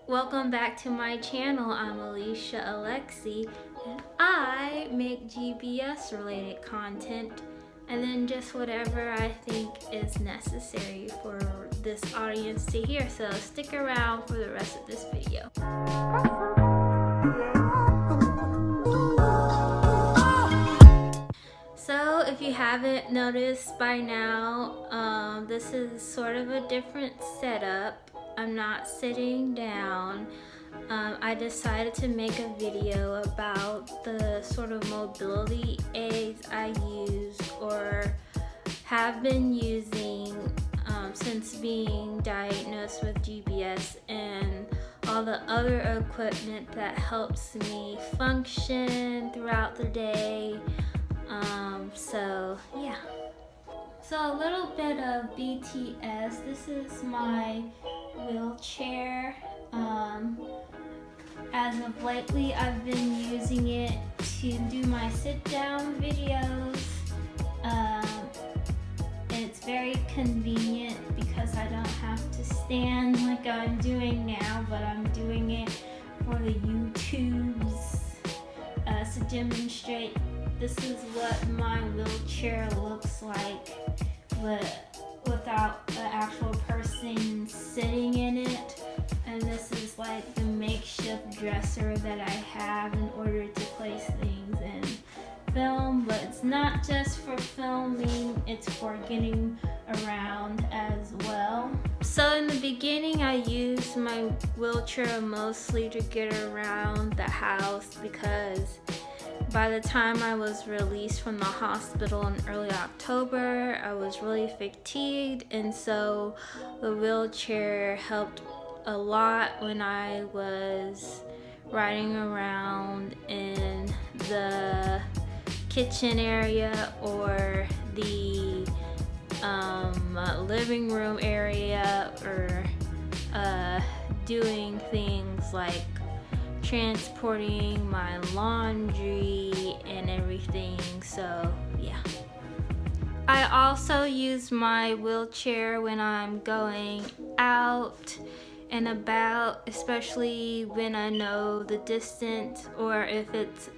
Welcome back to my channel. I'm Alicia Alexi, and I make GPS related content and then just whatever I think is necessary for this audience to hear. So stick around for the rest of this video. So if you haven't noticed by now, this is sort of a different setup. I'm not sitting down. I decided to make a video about the sort of mobility aids I use or have been using since being diagnosed with GBS and all the other equipment that helps me function throughout the day. So yeah. So a little bit of BTS. This is my wheelchair. As of lately, I've been using it to do my sit-down videos. It's very convenient because I don't have to stand like I'm doing now, but I'm doing it for the YouTubes to demonstrate this is what my wheelchair looks like, but without the actual person sitting in it. And this is like the makeshift dresser that I have in order to place things and film, but it's not just for filming, it's for getting around as well. So in the beginning, I used my wheelchair mostly to get around the house because by the time I was released from the hospital in early October, I was really fatigued, and so the wheelchair helped a lot when I was riding around in the kitchen area or the living room area, or doing things like transporting my laundry and everything. So yeah. I also use my wheelchair when I'm going out and about, especially when I know the distance, or if it's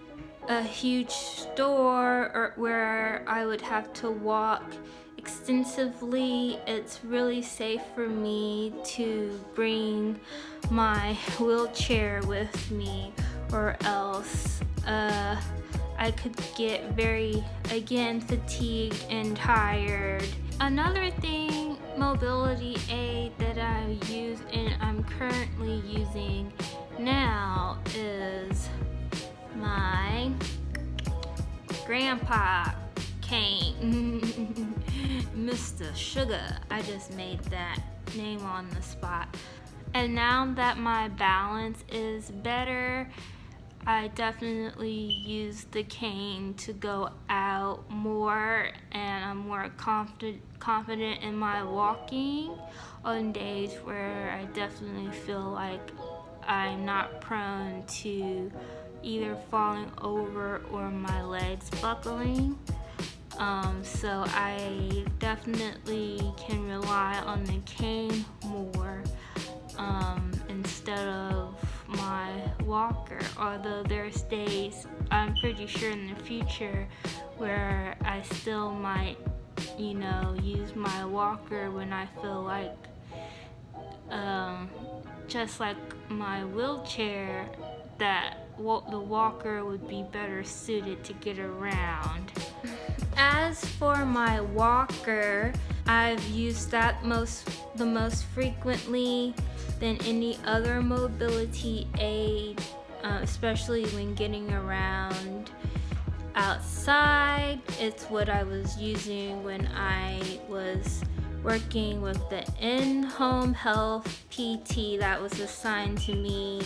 a huge store or where I would have to walk extensively. It's really safe for me to bring my wheelchair with me, or else I could get very, again, fatigued and tired. Another thing, mobility aid that I use and I'm currently using now is my grandpa cane. Mr. Sugar. I just made that name on the spot. And now that my balance is better, I definitely use the cane to go out more, and I'm more confident in my walking on days where I definitely feel like I'm not prone to either falling over or my legs buckling. So I definitely can rely on the cane more instead of my walker, although there's days, I'm pretty sure in the future, where I still might, use my walker when I feel like, just like my wheelchair, that the walker would be better suited to get around. As for my walker, I've used that the most frequently than any other mobility aid, especially when getting around outside. It's what I was using when I was working with the in-home health PT that was assigned to me,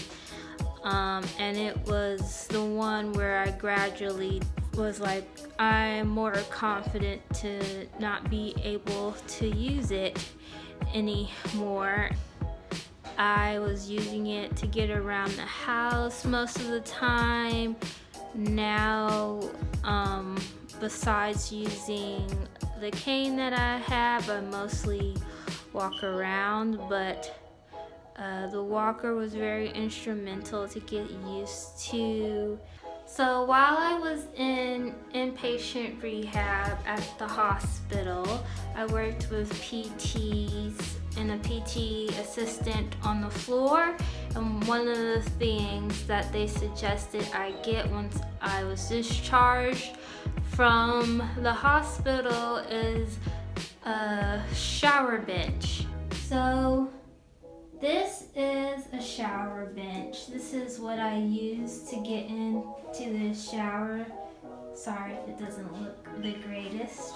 and it was the one where I gradually was like, I'm more confident to not be able to use it anymore. I was using it to get around the house most of the time. Now, besides using the cane that I have, I mostly walk around, but the walker was very instrumental to get used to. So while I was in inpatient rehab at the hospital, I worked with PTs and a PT assistant on the floor. And one of the things that they suggested I get once I was discharged from the hospital is a shower bench. So this is a shower bench. This is what I use to get into the shower. Sorry if it doesn't look the greatest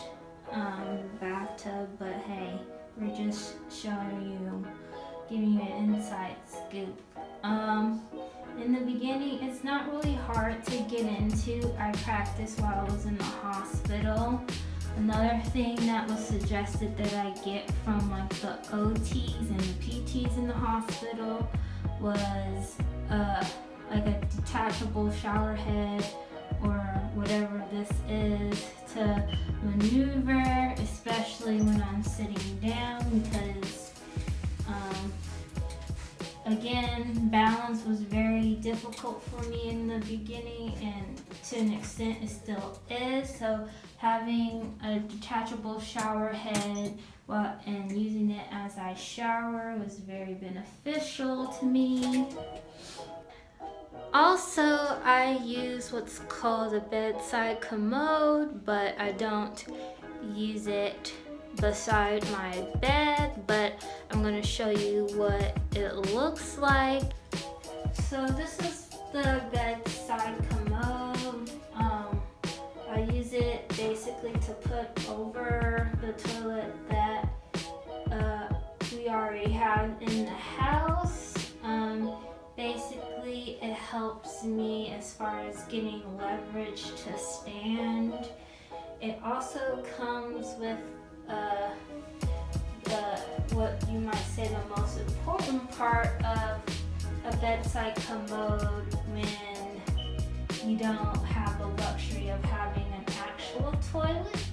bathtub, but hey, we're just showing you, giving you an inside scoop. In the beginning, it's not really hard to get into. I practiced while I was in the hospital. Another thing that was suggested that I get from like the OTs and the PTs in the hospital was like a detachable shower head or whatever this is to maneuver, especially when I'm sitting down, because again, balance was very difficult for me in the beginning, and to an extent it still is. So having a detachable shower head and using it as I shower was very beneficial to me. Also, I use what's called a bedside commode, but I don't use it beside my bed, but I'm going to show you what it looks like. So this is the bedside commode. I use it basically to put over the toilet that we already have in the house. Basically, it helps me as far as getting leverage to stand. It also comes with what you might say the most important part of a bedside commode when you don't have the luxury of having an actual toilet.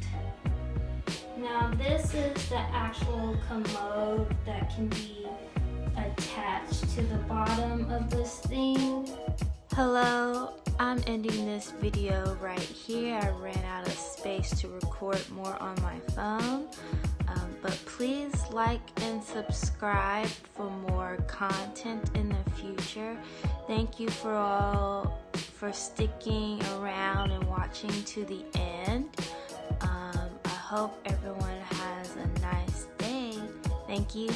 Now this is the actual commode that can be attached to the bottom of this thing. Hello, I'm ending this video right here. I ran out of space to record more on my phone, but please like and subscribe for more content in the future. Thank you for sticking around and watching to the end. I hope everyone has a nice day. Thank you.